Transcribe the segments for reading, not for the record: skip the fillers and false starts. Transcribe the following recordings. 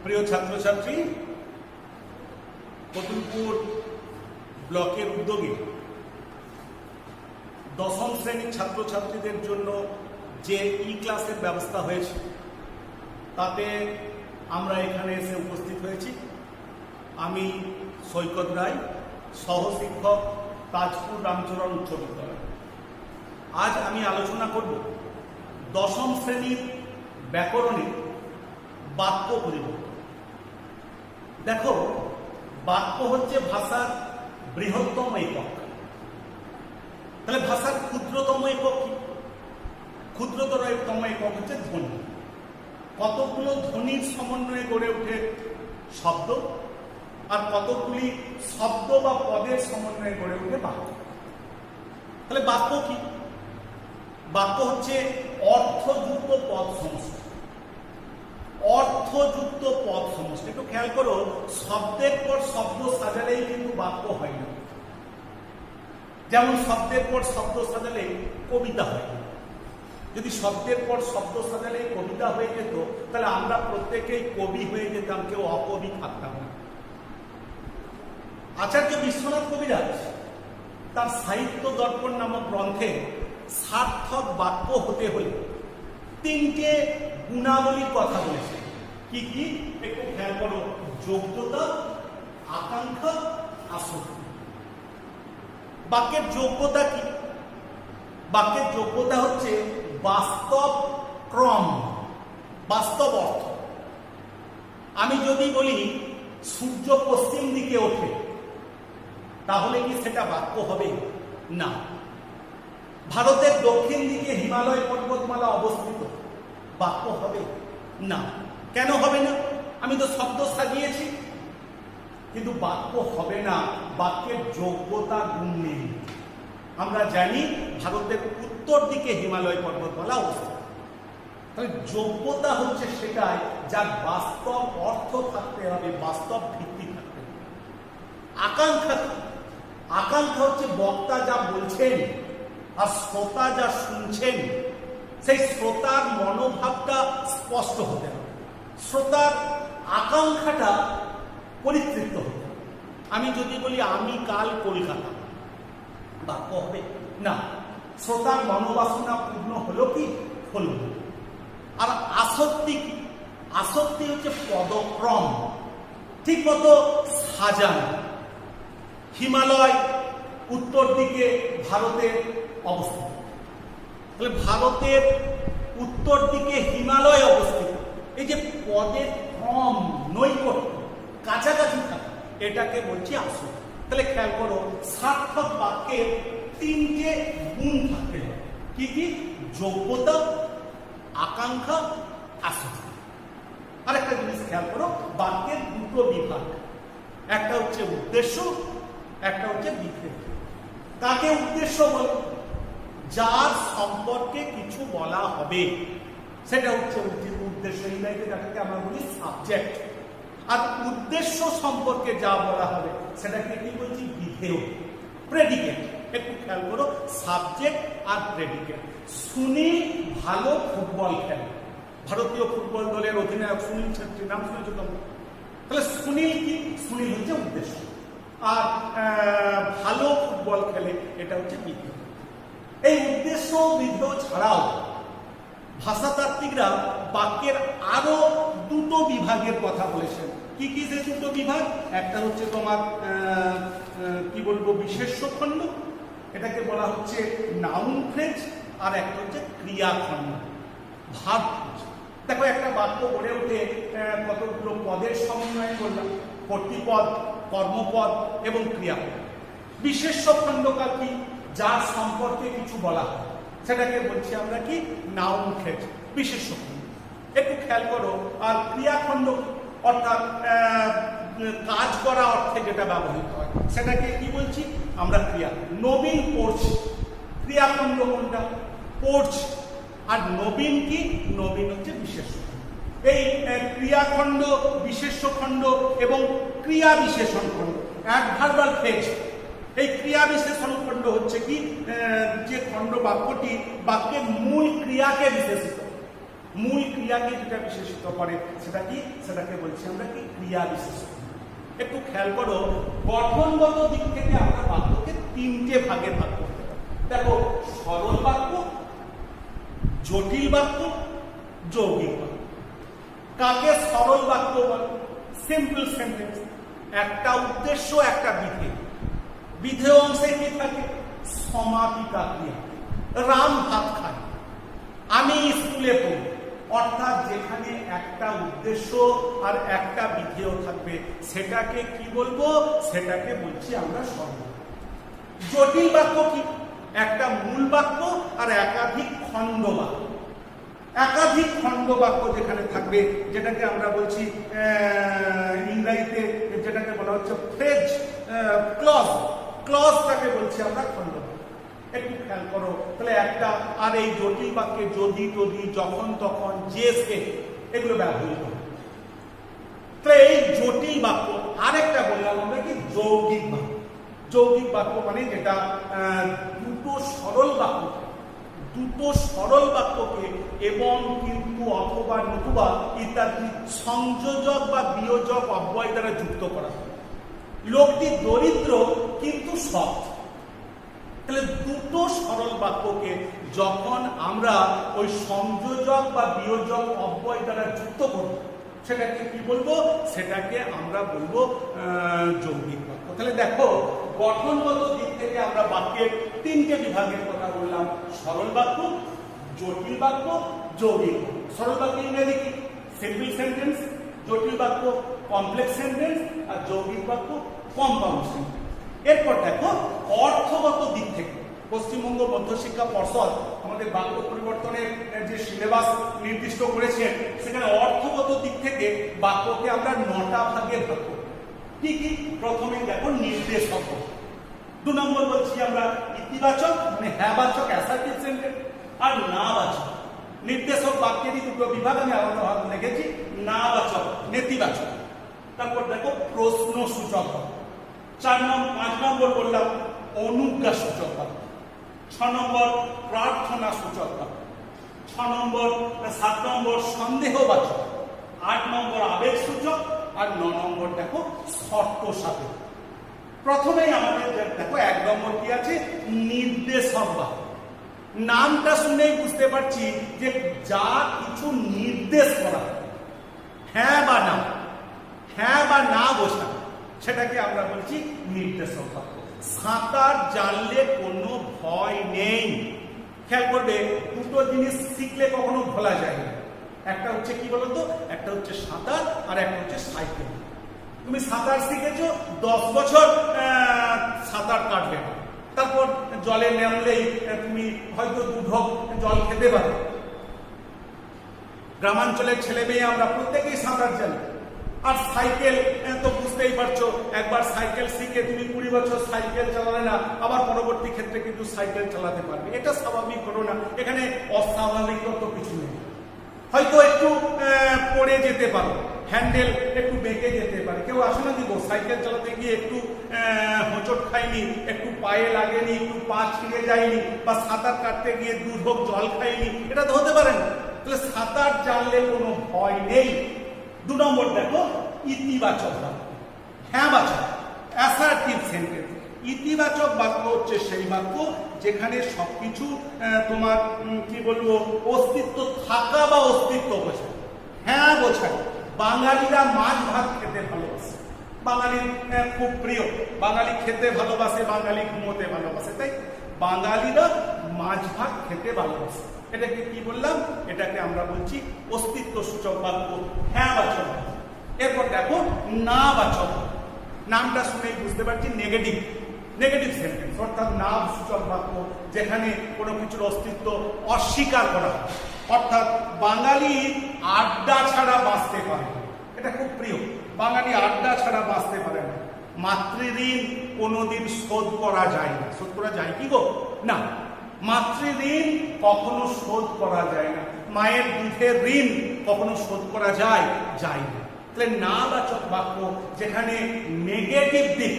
প্রিয় ছাত্রছাত্রী, কতুলপুর ব্লকের উদ্যোগে দশম শ্রেণীর ছাত্রছাত্রীদের জন্য যে ই ক্লাসের ব্যবস্থা হয়েছে তাতে আমরা এখানে এসে উপস্থিত হয়েছি। আমি সৈকত রায়, সহশিক্ষক, তাজপুর রামচরণ উচ্চ বিদ্যালয়। আজ আমি আলোচনা করব দশম শ্রেণীর ব্যাকরণে বাক্য পরিবর্তন। দেখো, বাক্য হচ্ছে ভাষার বৃহত্তম একক। তাহলে ভাষার ক্ষুদ্রতম একক কি? ক্ষুদ্রতম একক হচ্ছে ধ্বনি। কতগুলো ধ্বনির সমন্বয়ে গড়ে ওঠে শব্দ, আর কতগুলি শব্দ বা পদের সমন্বয়ে গড়ে ওঠে বাক্য। তাহলে বাক্য কি? বাক্য হচ্ছে অর্থযুক্ত পদ সমষ্টি। অর্থযুক্ত পদ সমষ্টি। একটু খেয়াল করো, শব্দের পর শব্দ সাজালেই কিন্তু বাক্য হয় না। যেমন শব্দের পর শব্দ সাজালে কবিতা হয় না। যদি শব্দের পর শব্দ সাজালে কবিতা হয়ে যেত, তাহলে আমরা প্রত্যেকেই কবি হয়ে যেতাম, কেউ অকবি থাকতাম না। আচার্য বিশ্বনাথ কবিরাজ তার সাহিত্য দর্পণ নামক গ্রন্থে সার্থক বাক্য হতে হলে তিনটে গুণাবলীর কথা বলেছে। কি কি? একটু খেয়াল করো। যোগ্যতা, আকাঙ্ক্ষা, আসক্তি। বাক্যের যোগ্যতা কি? বাক্যের যোগ্যতা হচ্ছে বাস্তব ক্রম, বাস্তব অর্থ। আমি যদি বলি সূর্য পশ্চিম দিকে ওঠে, তাহলে কি সেটা বাক্য হবে? না। ভারতের দক্ষিণ দিকে হিমালয় পর্বতমালা অবস্থিত, বাক্য হবে না। কেন হবে না? আমি তো শব্দ সাজিয়েছি, কিন্তু বাক্য হবে না। বাক্যের যোগ্যতা গুণ নেই। আমরা জানি ভারতের উত্তর দিকে হিমালয় পর্বতমালা অবস্থিত। তাহলে যোগ্যতা হচ্ছে সেটাই যার বাস্তব অর্থ থাকতে হবে, বাস্তব ভিত্তি থাকতে হবে। আকাঙ্ক্ষা, আকাঙ্ক্ষা হচ্ছে বক্তা যা বলছেন আর শ্রোতা যা শুনছেন, সেই শ্রোতার মনোভাবটা স্পষ্ট হতে হবে। শ্রোতার আকাঙ্ক্ষাটা পরিতৃপ্ত হতে হবে। আমি যদি বলি আমি কাল কলকাতা, বাক্য হবে না। শ্রোতার মনোবাসনা পূর্ণ হলো কি? হল। আর আসক্তি কি? আসক্তি হচ্ছে পদক্রম, ঠিক মতো সাজানো। হিমালয় উত্তর দিকে ভারতের অবস্থিত। তাহলে ভারতের উত্তর দিকে হিমালয় অবস্থিত। এই যে পদের ক্রম, নৈকট্য, কাছাকাছি থাকা, এটাকে বলছি আসক্তি। তাহলে খেয়াল করো, সার্থক বাক্যের তিনটে গুণ থাকতে হবে। কি কি? যোগ্যতা, আকাঙ্ক্ষা, আসক্তি। আরেকটা জিনিস খেয়াল করো, বাক্যের দুটো বিভাগ, একটা হচ্ছে উদ্দেশ্য, একটা হচ্ছে বিধেয়। কাকে উদ্দেশ্য বলে? যার সম্পর্কে কিছু বলা হবে সেটা হচ্ছে উদ্দেশ্য। ইংরেজিতে যাকে আমরা বলি সাবজেক্ট। আর উদ্দেশ্য সম্পর্কে যা বলা হবে সেটাকে কি বলছি? বিধেয়, প্রেডিকেট। একটু খেয়াল করো, সাবজেক্ট আর প্রেডিকেট। সুনীল ভালো ফুটবল খেলে, ভারতীয় ফুটবল দলের অধিনায়ক সুনীল ছেত্রী, নাম শুনেছ তোমরা? তাহলে সুনীল কি? সুনীল হচ্ছে উদ্দেশ্য। আর ভালো ফুটবল খেলে, এটা হচ্ছে বিধেয়। এই উদ্দেশ্য বিধেয় ছাড়াও ভাষাতাত্ত্বিকরা বাক্যের আরো দুটো বিভাগের কথা বলেছেন। কি কি যে দুটো বিভাগ? একটা হচ্ছে তোমার কি বলবো, বিশেষ্য খণ্ড, এটাকে বলা হচ্ছে নাউন ফ্রেজ। আর একটা হচ্ছে ক্রিয়া খণ্ড, ভাব ফ্রেজ। দেখো, একটা বাক্য গড়ে ওঠে কতগুলো পদের সমন্বয়ে করলাম, কর্তৃপদ, কর্মপদ এবং ক্রিয়াপদ। বিশেষ্য খণ্ডকার কি? যার সম্পর্কে কিছু বলা হয় সেটাকে বলছি আমরা কি? নাউন ফ্রেজ, বিশেষ্য খণ্ড। একটু খেয়াল করো। আর ক্রিয়াখণ্ড অর্থাৎ কাজ করা অর্থে যেটা ব্যবহৃত হয় সেটাকে কি বলছি আমরা? ক্রিয়া। নবীন পড়ছে, ক্রিয়াখণ্ড কোনটা? পড়ছে। আর নবীন কি? নবীন হচ্ছে বিশেষ্য খণ্ড। এই ক্রিয়াখণ্ড, বিশেষ্য খণ্ড এবং ক্রিয়া বিশেষণ খণ্ড, অ্যাডভার্বাল ফ্রেজ। এই ক্রিয়া বিশেষণ খণ্ড হচ্ছে কি? যে খণ্ড বাক্যটি বাক্যের মূল ক্রিয়াকে বিশেষিত মূল ক্রিয়াকে যেটা বিশেষিত করে সেটা কি, সেটাকে বলছি আমরা কি ক্রিয়া বিশেষণ। একটু খেয়াল করো, গঠনগত দিক থেকে আমরা বাক্যকে তিনটে ভাগে ভাগ করতে পারি। দেখো, সরল বাক্য, জটিল বাক্য, যৌগিক বাক্য। কাকে সরল বাক্য বলে? সিম্পল সেন্টেন্স, একটা উদ্দেশ্য একটা বিধেয়। বিধেয় অংশে কি থাকে? সমাপিকা ক্রিয়া। রাম ভাত খায়, আমি স্কুলে পড়ি, অর্থাৎ যেখানে একটা উদ্দেশ্য আর একটা বিধেয় থাকবে সেটাকে কি বলবো? সেটাকে বলছি আমরা সরল। জটিল বাক্য কি? একটা মূল বাক্য আর একাধিক খণ্ড বাক্য। একাধিক খণ্ড বাক্য যেখানে থাকবে, যেটাকে আমরা বলছি ইংরেজিতে যেটাকে বলা হচ্ছে ফ্রেজ, ক্লজ। ক্লজটাকে বলছি আমরা খণ্ড বাক্য। একটু খেয়াল করো, তাহলে একটা আর এই জটিল বাক্যে যদি যদি, যখন তখন, যে সে, এগুলো ব্যবহৃত হয়। তাহলে এই জটিল বাক্য, আরেকটা বললাম আমরা কি যৌগিক বাক্য। যৌগিক বাক্য মানে যেটা দুটো সরল বাক্য, দুটো সরল বাক্যকে এবং কিন্তু অথবা নতুবা ইত্যাদি সংযোজক বা বিয়োজক অব্যয় দ্বারা যুক্ত করা হয়। লোকটি দরিদ্র কিন্তু সৎ। তাহলে দুটো সরল বাক্যকে যখন আমরা ওই সংযোজক বা বিয়োজক অব্যয় দ্বারা যুক্ত করব, সেটাকে কি বলবো? সেটাকে আমরা বলবো যৌগিক বাক্য। তাহলে দেখো, গঠনগত দিক থেকে আমরা বাক্যের তিনটে বিভাগের কথা বললাম: সরল বাক্য, জটিল বাক্য, যৌগিক। সরল বাক্য ইংরেজি কি? Simple sentence. জটিল বাক্য কমপ্লেক্স সেন্টেন্স। আর যৌগিক বাক্য কম্পাউন্ড সেন্টেন্স। এরপর দেখো, অর্থগত দিক থেকে পশ্চিমবঙ্গ মধ্যশিক্ষা পর্ষদ আমাদের বাক্য পরিবর্তনের যে সিলেবাস নির্দিষ্ট করেছেন, সেখানে অর্থগত দিক থেকে বাক্যকে আমরা 9টা ভাগে ভাগ করব। কি কি? প্রথমে দেখো নির্দেশক। 2 নম্বর বলছি আমরা ইতিবাচক মানে হ্যাঁবাচক অ্যাসার্টিভ সেন্টেন্স, আর নাবাচক। নির্দেশক বাক্যেরই দুটো বিভাগ আমি আলাদাভাবে লিখেছি, নাবাচক, নেতিবাচক। তারপর দেখো প্রশ্নসূচক। 5 নম্বর বললাম অনুজ্ঞা সূচক বাক্য। 6 নম্বর প্রার্থনা সূচক বাক্য। 7 নম্বর সন্দেহবাচক। 8 নম্বর আবেগ সূচক। আর 9 নম্বর দেখো শর্ত সাপেক্ষ। প্রথমেই আমাদের দেখো 1 নম্বর কি আছে? নির্দেশক বাক্য। নামটা শুনেই বুঝতে পারছি যে যা কিছু নির্দেশ করা, হ্যাঁ বা না, হ্যাঁ বা না বোঝা, সেটাকে আমরা বলছি নির্দেশক বাক্য। সাঁতার জানলে কোনো ভয় নেই। খেয়াল করবে, দুটো জিনিস শিখলে কখনো ভোলা যায় না। একটা হচ্ছে কি বলতো? একটা হচ্ছে সাঁতার, আর একটা হচ্ছে সাইকেল। তুমি সাঁতার শিখেছো, 10 বছর সাঁতার কাটবে না, তারপর জলে নামলেই তুমি হয়তো 2 ঢোক জল খেতে পারো। গ্রামাঞ্চলের ছেলে মেয়ে আমরা প্রত্যেকেই সাঁতার জানি। আর সাইকেল তো বুঝতেই পারছো, একবার সাইকেল শিখে তুমি 20 বছর সাইকেল চালালে না, আবার পরবর্তী ক্ষেত্রে কিন্তু সাইকেল চালাতে পারবে। এটা স্বাভাবিক ঘটনা, এখানে অস্বাভাবিকত কিছু নেই। হয়তো একটু পড়ে যেতে পারো, হ্যান্ডেল একটু বেঁকে যেতে পারে। কেউ আসে না দিব সাইকেল চালাতে গিয়ে একটু হোঁচট খায়নি, একটু পায়ে লাগেনি, একটু পা ছিঁড়ে যায়নি, বা সাঁতার কাটতে গিয়ে 2 ঢোক জল খায়নি, এটা তো হতে পারে না। তাহলে সাঁতার জানলে কোনো ভয় নেই। 2 নম্বর দেখো ইতিবাচক বাক্য, হ্যাঁ বাচক, অ্যাসার্টিভ সেন্টেন্স। ইতিবাচক বাক্য হচ্ছে সেই বাক্য যেখানে সবকিছু তোমার কি বলবো, অস্তিত্ব থাকা বা অস্তিত্ব বোঝায়, হ্যাঁ বোঝায়। বাঙালিরা মাছ ভাত খেতে ভালোবাসে, বাঙালির খুব প্রিয়। বাঙালি খেতে ভালোবাসে, বাঙালি ঘুমোতে ভালোবাসে, তাই বাঙালিরা মাছ ভাত খেতে ভালোবাসে। এটাকে কি বললাম? এটাকে আমরা বলছি অস্তিত্ব সূচক বাক্য, হ্যাঁ বাচক। এরপর দেখো না বাচক। নামটা শুনেই বুঝতে পারছি নেগেটিভ, নেগেটিভ সেন্টেন্স, অর্থাৎ না সূচক বাক্য যেখানে কোনো কিছুর অস্তিত্ব অস্বীকার করা হয়। অর্থাৎ বাঙালি আড্ডা ছাড়া বাঁচতে পারে, এটা খুব প্রিয়। বাঙালি আড্ডা ছাড়া বাঁচতে পারে না। মাতৃঋণ কোনোদিন শোধ করা যায় না। শোধ করা যায় কি গো? না, মাতৃঋণ কখনো শোধ করা যায় না। মায়ের দুধের ঋণ কখনো শোধ করা যায় না। তাহলে না বাচক বাক্য যেখানে নেগেটিভ দিক,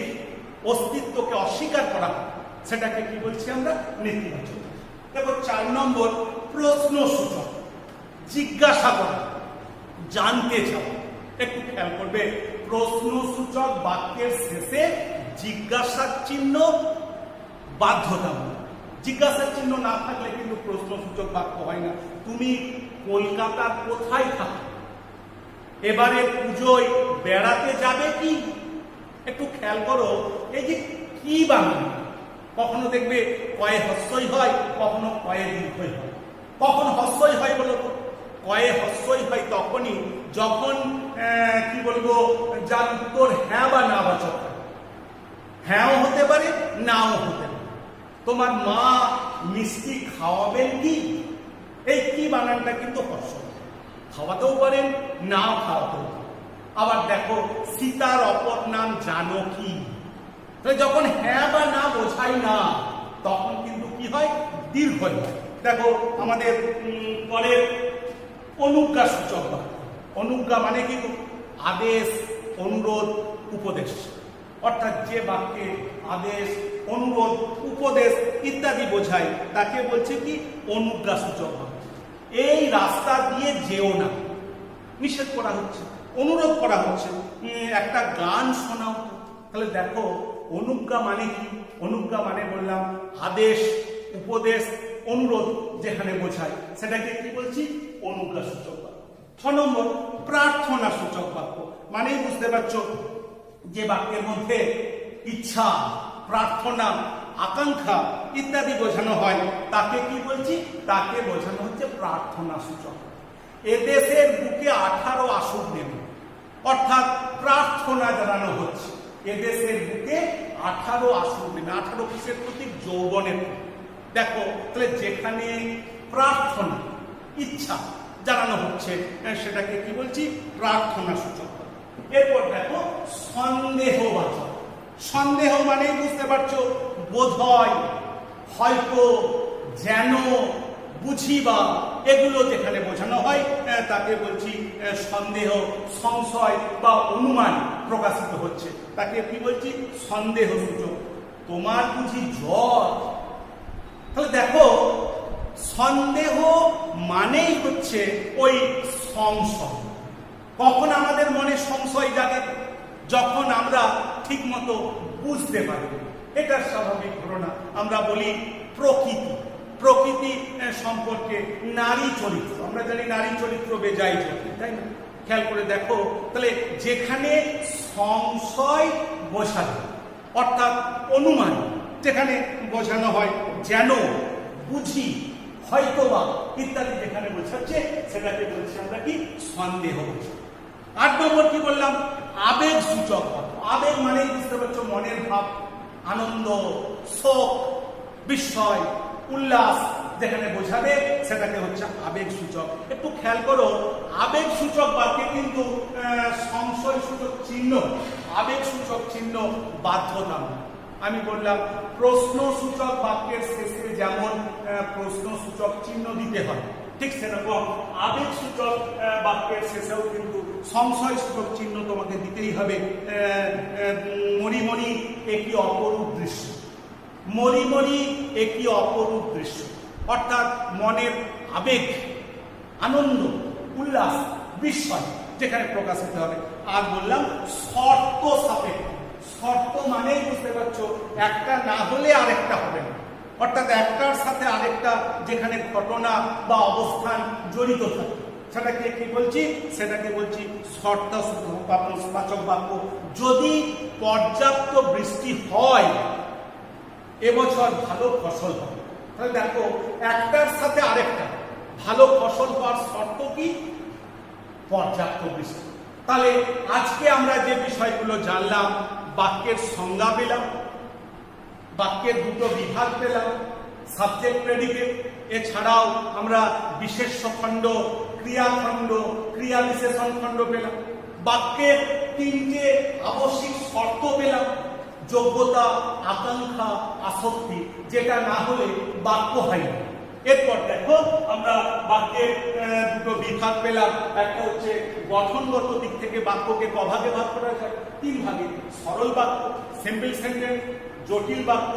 অস্তিত্বকে অস্বীকার করা হয়, সেটাকে কি বলছি আমরা? নেতিবাচক। দেখো 4 নম্বর প্রশ্নসূচক। জিজ্ঞাসা করা, জানতে চাওয়া। একটু খেয়াল করবে, প্রশ্নসূচক বাক্যের শেষে জিজ্ঞাসার চিহ্ন বাধ্যতামূলক। জিজ্ঞাসার চিহ্ন না থাকলে কিন্তু প্রশ্নসূচক বাক্য হয় না। তুমি কলকাতার কোথায় থাকো? এবারে পুজোয় বেড়াতে যাবে কি? একটু খেয়াল করো, এই যে কি বানান, কখনো দেখবে কয়ে হস্যই হয়, কখনো কয়ে দীর্ঘই হয়। কখন হস্যই হয় বলো তো? কয়ে হস্যই হয় তখনই যখন কি বলবো, যার উত্তর হ্যাঁ বা না বাচক হয়। হ্যাঁও হতে পারে, নাও হতে পারে। তোমার মা মিষ্টি খাওয়াবেন কি? এই কি বানানটা কিন্তু হস্য, খাওয়াতেও পারেন, নাও খাওয়াতেও পারেন। আবার দেখো, সীতার অপর নাম জানো কি? যখন হ্যাঁ বা না বোঝাই না, তখন কিন্তু কি হয়, দীর্ঘ হয়। দেখো আমাদের পরের অনুজ্ঞা সূচক বাক্য। অনুজ্ঞা মানে কি? আদেশ, অনুরোধ, উপদেশ। অর্থাৎ যে বাক্যে আদেশ, অনুরোধ, উপদেশ ইত্যাদি বোঝায় তাকে বলছে কি, অনুজ্ঞা সূচক বাক্য। এই রাস্তা দিয়ে যেও না, নিষেধ করা হচ্ছে, অনুরোধ করা হচ্ছে, একটা গান শোনাও। তাহলে দেখো অনুজ্ঞা মানে কি? অনুজ্ঞা মানে বললাম আদেশ, উপদেশ, অনুরোধ যেখানে বোঝায় সেটাকে কি বলছি, অনুজ্ঞা সূচক বাক্য। 6 নম্বর প্রার্থনা সূচক বাক্য। মানে বুঝতে পারছো, যে বাক্যের মধ্যে ইচ্ছা, প্রার্থনা, আকাঙ্ক্ষা ইত্যাদি বোঝানো হয় তাকে কি বলছি, তাকে বোঝানো হচ্ছে প্রার্থনা সূচক। এদেশের বুকে 18 আসুক নেবে, অর্থাৎ প্রার্থনা জানানো হচ্ছে। এদেশের বুকে 18 আসুক নেবে। 18 কিসের প্রতীক? যৌবনের। দেখো তাহলে যেখানে প্রার্থনা, ইচ্ছা জানানো হচ্ছে সেটাকে কি বলছি, প্রার্থনা সূচক। এরপর দেখো সন্দেহবাচক। সন্দেহ মানে বুঝতে পারছো, বোধ হয়, হয়তো, যেন, বুঝিবা, এগুলো যেখানে বোঝানো হয় তাকে বলছি সন্দেহ, সংশয় বা অনুমান প্রকাশিত হচ্ছে, তাকে কি বলছি, সন্দেহ সূচক। তোমার বুঝি জ্বর? তাহলে দেখো সন্দেহ মানেই হচ্ছে ওই সংশয়। কখন আমাদের মনে সংশয় জাগে? যখন আমরা ঠিক মতো বুঝতে পারি। এটা স্বাভাবিক ঘটনা। আমরা বলি প্রকৃতি, প্রকৃতি সম্পর্কে নারী চরিত্র, আমরা জানি নারী চরিত্র বেজায় চরিত্র, তাই না? খেয়াল করে দেখো, তাহলে যেখানে সংশয় বোঝানো, অর্থাৎ অনুমান যেখানে বোঝানো হয়, যেন, বুঝি, হয়তোবা ইত্যাদি যেখানে বোঝাচ্ছে সেটাকে বলছি আমরা কি, সন্দেহ। 8 নম্বর কি বললাম, আবেগ সূচক। আবেগ মানে বুঝতে পারছো মনের ভাব, আনন্দ, শোক, বিস্ময়, উল্লাস যেখানে বোঝাবে সেটাকে হচ্ছে আবেগ সূচক। একটু খেয়াল করো, আবেগ সূচক বাক্যে কিন্তু সংশয় সূচক চিহ্ন, আবেগ সূচক চিহ্ন বাধ্যতামূলক। আমি বললাম প্রশ্ন সূচক বাক্যের শেষে যেমন প্রশ্ন সূচক চিহ্ন দিতে হয়, ঠিক সেরকম আবেগ সূচক বাক্যের শেষেও কিন্তু সংশয় সূচক চিহ্ন তোমাকে দিতেই হবে। মরিমরি একটি অপরূপ দৃশ্য, মরিমরি একটি অপরূপ দৃশ্য, অর্থাৎ মনের আবেগ, আনন্দ, উল্লাস, বিস্ময় যেখানে প্রকাশিত হবে। আর বললাম শর্ত সাপেক্ষ। শর্ত মানেই বুঝতে পারছো একটা না হলে আরেকটা হবে না, অর্থাৎ একটার সাথে আরেকটা যেখানে ঘটনা বা অবস্থান জড়িত থাকে সেটাকে কি বলছি, সেটাকে বলছি শর্তবাচক বাক্য। যদি পর্যাপ্ত বৃষ্টি হয় এবছর ভালো ফসল হবে। তাহলে দেখো একটার সাথে আরেকটা, ভালো ফসল হওয়ার শর্ত কি, পর্যাপ্ত বৃষ্টি। তাহলে আজকে আমরা যে বিষয়গুলো জানলাম, বাক্যের সংজ্ঞা পেলাম, বাক্যের দুটো বিভাগ পেলাম, সাবজেক্ট প্রেডিকেট, এছাড়াও আমরা বিশেষ্য খণ্ড, ক্রিয়াখণ্ড, ক্রিয়া বিশেষণ খণ্ড পেলাম, বাক্যের 3টে আবশ্যিক শর্ত পেলাম, যোগ্যতা, আকাঙ্ক্ষা, আসক্তি, যেটা না হলে বাক্য হয় না। এরপর দেখো আমরা বাক্যের দুটো বিভাগ পেলাম। একটা হচ্ছে গঠনগত দিক থেকে বাক্যকে কভাগে ভাগ করা যায়, 3 ভাগে, সরল বাক্য, সিম্পল সেন্টেন্স, জটিল বাক্য,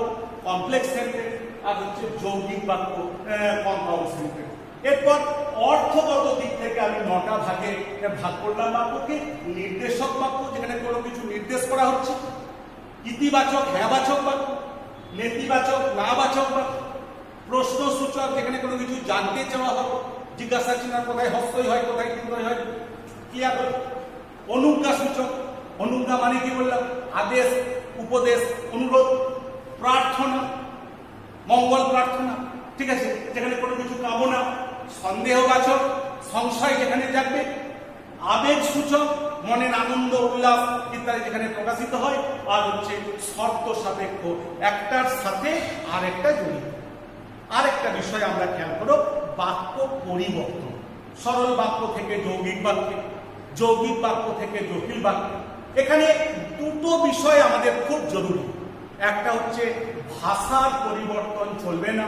কমপ্লেক্স সেন্টেন্স, আর হচ্ছে যৌগিক বাক্য, কম্পাউন্ড সেন্টেন্স। এরপর অর্থগত দিক থেকে আমি 9টা ভাগে ভাগ করলাম বাক্যকে। নির্দেশক বাক্য, যেখানে কোনো কিছু নির্দেশ করা হচ্ছে, ইতিবাচক হ্যাঁবাচক বাক্য, নেতিবাচক নাবাচক বাক্য, প্রশ্নসূচক, যেখানে কোনো কিছু জানতে চাওয়া হবে, জিজ্ঞাসা চিহ্ন কোথায় হস্তই হয়, কোথায় কিন্তই হয়, ক্রিয়া করে। অনুজ্ঞাসূচক, অনুজ্ঞা মানে কি বললাম, আদেশ, উপদেশ, অনুরোধ। প্রার্থনা, মঙ্গল প্রার্থনা, ঠিক আছে, যেখানে কোনো কিছু কামনা। সন্দেহবাচক, সংশয় যেখানে জাগবে। আবেগ সূচক, মনের আনন্দ উল্লাস ইত্যাদি যেখানে প্রকাশিত হয়। আর হচ্ছে শর্ত সাপেক্ষ, একটার সাথে আরেকটা জড়িত। আরেকটা বিষয় আমরা খেয়াল করো, বাক্য পরিবর্তন। সরল বাক্য থেকে যৌগিক বাক্যে, যৌগিক বাক্য থেকে জটিল বাক্যে। এখানে দুটো বিষয় আমাদের খুব জরুরি। একটা হচ্ছে ভাষার পরিবর্তন চলবে না।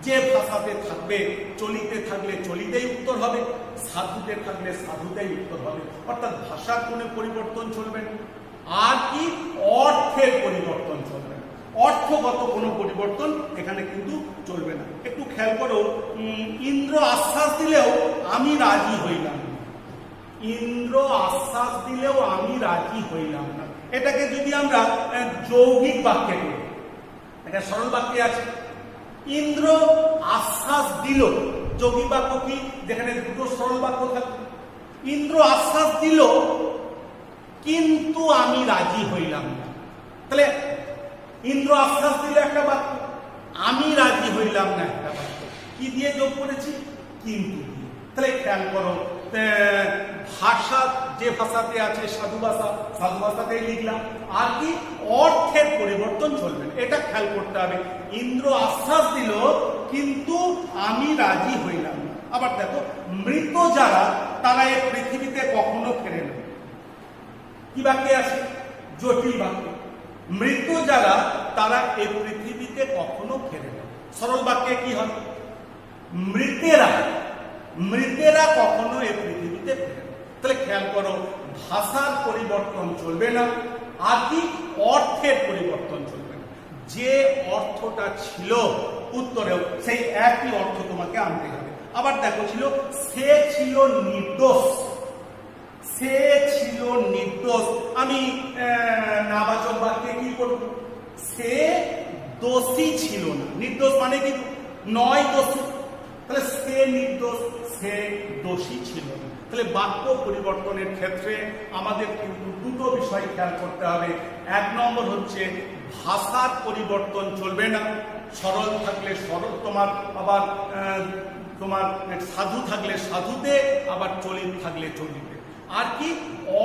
যে ভাষাতে থাকবে, চলিতে থাকলে চলিতেই উত্তর হবে, সাধুতে থাকলে সাধুতেই উত্তর হবে। অর্থাৎ ভাষার কোনো পরিবর্তন চলবে না। আর কি, অর্থের পরিবর্তন চলবে না। অর্থগত কোনো পরিবর্তন এখানে কিন্তু চলবে না। একটু খেয়াল করো, ইন্দ্র আশ্বাস দিলেও আমি রাজি হইলাম না। ইন্দ্র আশ্বাস দিলেও আমি রাজি হইলাম না, এটাকে যদি আমরা যৌগিক বাক্যে করি, এটা সরল বাক্যে আছে। ইন্দ্র আশ্বাস দিল, যৌগিক বাক্য কি, যেখানে দুটো সরল বাক্য থাকে। ইন্দ্র আশ্বাস দিল কিন্তু আমি রাজি হইলাম না। তাহলে ইন্দ্র আশ্বাস দিল একটা বাক্য, আমি রাজি হইলাম না একটা বাক্য। কি দিয়ে যোগ করেছি? কিন্তু দিয়ে। তাহলে খেয়াল করো, ভাষা যে ভাষাতে আছে সাধু ভাষা, সাধু ভাষাতেই লিখলাম। আর কি, অর্থের পরিবর্তন চলবে না, এটা খেয়াল করতে হবে। ইন্দ্র আশ্বাস দিল কিন্তু আমি রাজি হইলাম না। আবার দেখো, মৃত যারা তারা এই পৃথিবীতে কখনো ফেরে না। কি বাক্যে আছে? জটিল বাক্য। মৃত যারা তারা এই পৃথিবীতে কখনো ফেরে না। সরল বাক্যে কি হয়? মৃতেরা, মৃতেরা কখনো এই পৃথিবীতে ফেরে না। তাহলে খেয়াল করো, ভাষার পরিবর্তন চলবে না। আর কি, অর্থের পরিবর্তন চলবে না। যে অর্থটা ছিল উত্তরেও সেই একই অর্থ তোমাকে আনতে হবে। আবার দেখো, ছিল সে ছিল নির্দোষ, সে ছিল নির্দোষ। আমি নাবাচক বাক্যে কি করব? সে দোষী ছিল না। নির্দোষ মানে কি? নয় দোষী। তাহলে সে নির্দোষ, সে দোষী ছিল না। তাহলে বাক্য পরিবর্তনের ক্ষেত্রে আমাদের কিন্তু দুটো বিষয় খেয়াল করতে হবে। এক নম্বর হচ্ছে ভাষার পরিবর্তন চলবে না। সরল থাকলে সরল, আবার তোমার সাধু থাকলে সাধুতে, আবার চলিত থাকলে চলিতে। আর কি,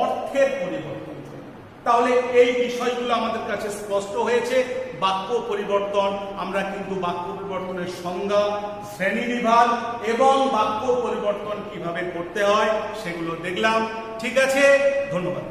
অর্থের পরিবর্তন চলবে। তাহলে এই বিষয়গুলো আমাদের কাছে স্পষ্ট হয়েছে। বাক্য পরিবর্তন, আমরা কিন্তু বাক্য পরিবর্তনের সংজ্ঞা, শ্রেণীবিভাগ এবং বাক্য পরিবর্তন কিভাবে করতে হয় সেগুলো দেখলাম। ঠিক আছে, ধন্যবাদ।